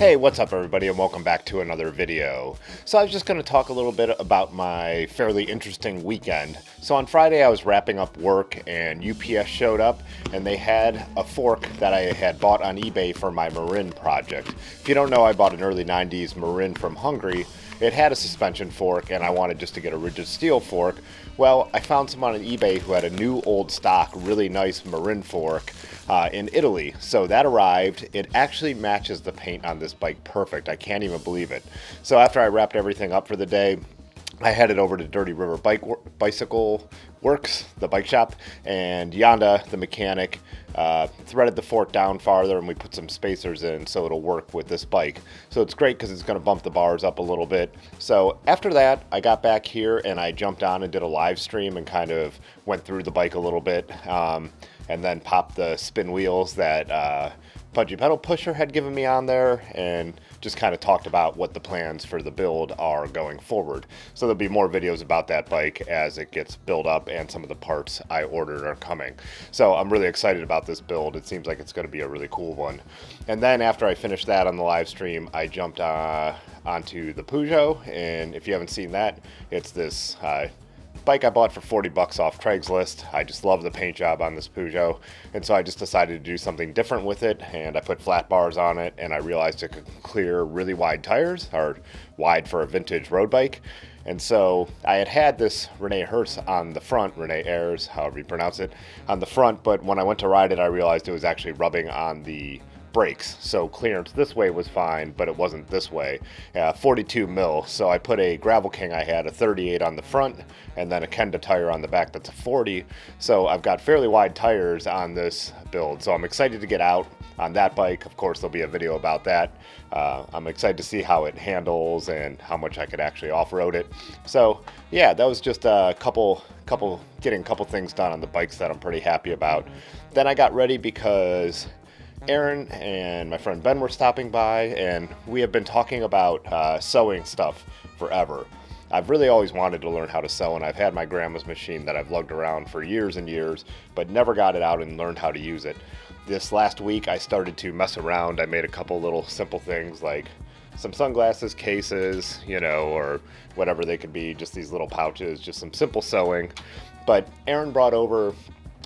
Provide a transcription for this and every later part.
Hey, what's up everybody, and welcome back to another video. So I was just going to talk a little bit about my fairly interesting weekend. So on Friday I was wrapping up work and UPS showed up and they had a fork that I had bought on eBay for my Marin project. If you don't know, I bought an early 90s Marin from Hungary. It had a suspension fork and I wanted just to get a rigid steel fork. Well, I found someone on eBay who had a new old stock, really nice Marin fork in Italy. So that arrived. It actually matches the paint on this bike perfect. I can't even believe it. So after I wrapped everything up for the day, I headed over to Dirty River Bicycle Works, the bike shop, and Yonda, the mechanic, threaded the fork down farther and we put some spacers in so it'll work with this bike. So it's great because it's going to bump the bars up a little bit. So after that, I got back here and I jumped on and did a live stream and kind of went through the bike a little bit, and then popped the spin wheels that Pudgy Pedal Pusher had given me on there, and just kind of talked about what the plans for the build are going forward. So there'll be more videos about that bike as it gets built up, and some of the parts I ordered are coming. So I'm really excited about this build. It seems like it's going to be a really cool one. And then after I finished that on the live stream, I jumped onto the Pujo, and if you haven't seen that, it's this bike I bought for 40 bucks off Craigslist. I just love the paint job on this Pujo, and so I just decided to do something different with it, and I put flat bars on it, and I realized it could clear really wide tires, or wide for a vintage road bike. And so I had this Rene Hertz on the front, Rene Ayers, however you pronounce it, on the front, but when I went to ride it, I realized it was actually rubbing on the brakes. So clearance this way was fine, but it wasn't this way. 42 mil. So I put a Gravel King I had, a 38 on the front, and then a Kenda tire on the back that's a 40. So I've got fairly wide tires on this build. So I'm excited to get out on that bike. Of course, there'll be a video about that. I'm excited to see how it handles and how much I could actually off-road it. So yeah, that was just getting a couple things done on the bikes that I'm pretty happy about. Then I got ready because Aaron and my friend Ben were stopping by, and we have been talking about sewing stuff forever. I've really always wanted to learn how to sew, and I've had my grandma's machine that I've lugged around for years and years, but never got it out and learned how to use it. This last week I started to mess around. I made a couple little simple things like some sunglasses cases, or whatever they could be, just these little pouches, just some simple sewing. But Aaron brought over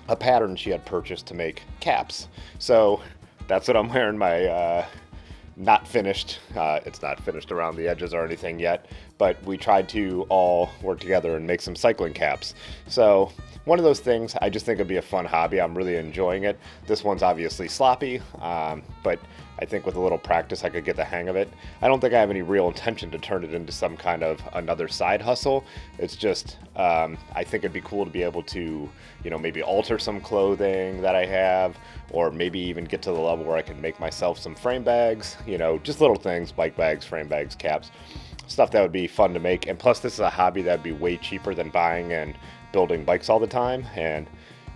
a pattern she had purchased to make caps. So that's what I'm wearing, my not finished. It's not finished around the edges or anything yet, but we tried to all work together and make some cycling caps. So one of those things, I just think it'd be a fun hobby. I'm really enjoying it. This one's obviously sloppy, but I think with a little practice I could get the hang of it. I don't think I have any real intention to turn it into some kind of another side hustle. It's just, I think it'd be cool to be able to, maybe alter some clothing that I have, or maybe even get to the level where I can make myself some frame bags, just little things, bike bags, frame bags, caps, stuff that would be fun to make. And plus, this is a hobby that'd be way cheaper than buying and building bikes all the time. And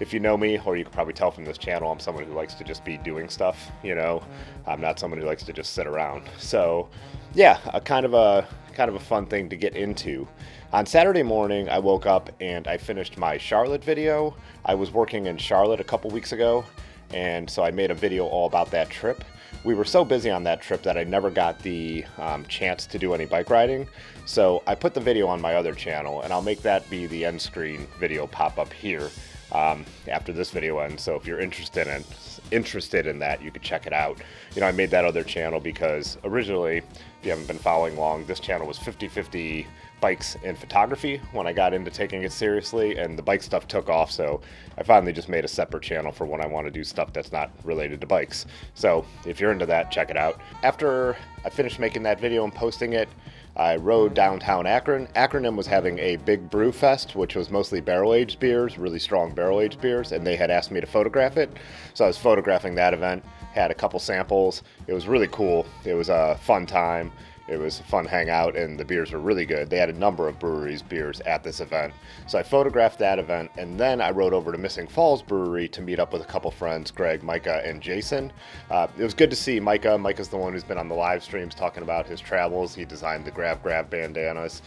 if you know me, or you can probably tell from this channel, I'm someone who likes to just be doing stuff, I'm not someone who likes to just sit around. So yeah, a kind of a fun thing to get into. On Saturday morning, I woke up and I finished my Charlotte video. I was working in Charlotte a couple weeks ago, and so I made a video all about that trip. We were so busy on that trip that I never got the chance to do any bike riding. So I put the video on my other channel, and I'll make that be the end screen video pop up here after this video ends. So if you're interested in that, you could check it out. I made that other channel because originally, if you haven't been following along, this channel was 50-50 bikes and photography when I got into taking it seriously, and the bike stuff took off, so I finally just made a separate channel for when I want to do stuff that's not related to bikes. So if you're into that, check it out. After I finished making that video and posting it, I rode downtown Akron. Akronym was having a big brew fest, which was mostly barrel-aged beers, really strong barrel-aged beers, and they had asked me to photograph it. So I was photographing that event, had a couple samples. It was really cool. It was a fun time. It was a fun hangout, and the beers were really good. They had a number of breweries' beers at this event. So I photographed that event, and then I rode over to Missing Falls Brewery to meet up with a couple friends, Greg, Micah, and Jason. It was good to see Micah. Micah's the one who's been on the live streams talking about his travels. He designed the Grab bandanas.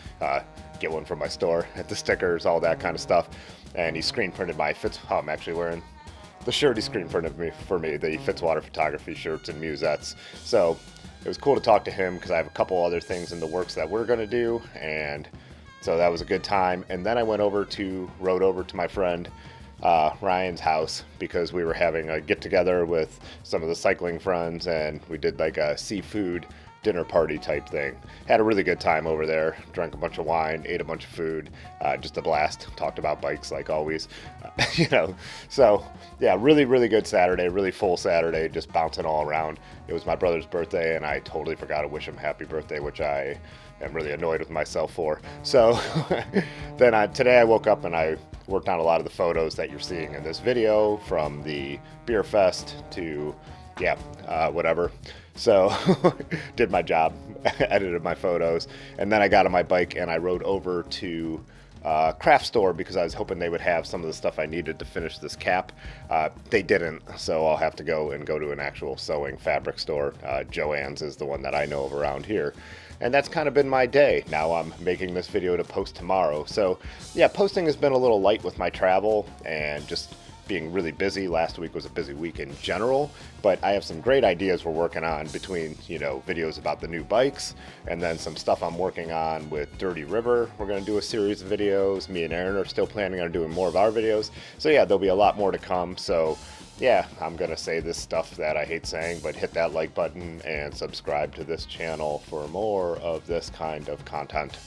Get one from my store, the stickers, all that kind of stuff. And he screen printed my I'm actually wearing the shirt he screened for me, the Fitzwater photography shirts and musettes. So it was cool to talk to him because I have a couple other things in the works that we're going to do, and so that was a good time. And then I rode over to my friend Ryan's house because we were having a get-together with some of the cycling friends, and we did like a seafood dinner party type thing. Had a really good time over there, drank a bunch of wine, ate a bunch of food, just a blast. Talked about bikes like always, so yeah, really good Saturday, really full Saturday, just bouncing all around. It was my brother's birthday and I totally forgot to wish him happy birthday, which I am really annoyed with myself for. So then today I woke up and I worked on a lot of the photos that you're seeing in this video, from the beer fest to whatever. So did my job, edited my photos, and then I got on my bike and I rode over to craft store because I was hoping they would have some of the stuff I needed to finish this cap. They didn't, so I'll have to go to an actual sewing fabric store. Joann's is the one that I know of around here. And that's kind of been my day. Now I'm making this video to post tomorrow. So yeah, posting has been a little light with my travel and just being really busy. Last week was a busy week in general, but I have some great ideas we're working on between, videos about the new bikes and then some stuff I'm working on with Dirty River. We're going to do a series of videos. Me and Aaron are still planning on doing more of our videos. So yeah, there'll be a lot more to come. So yeah, I'm going to say this stuff that I hate saying, but hit that like button and subscribe to this channel for more of this kind of content.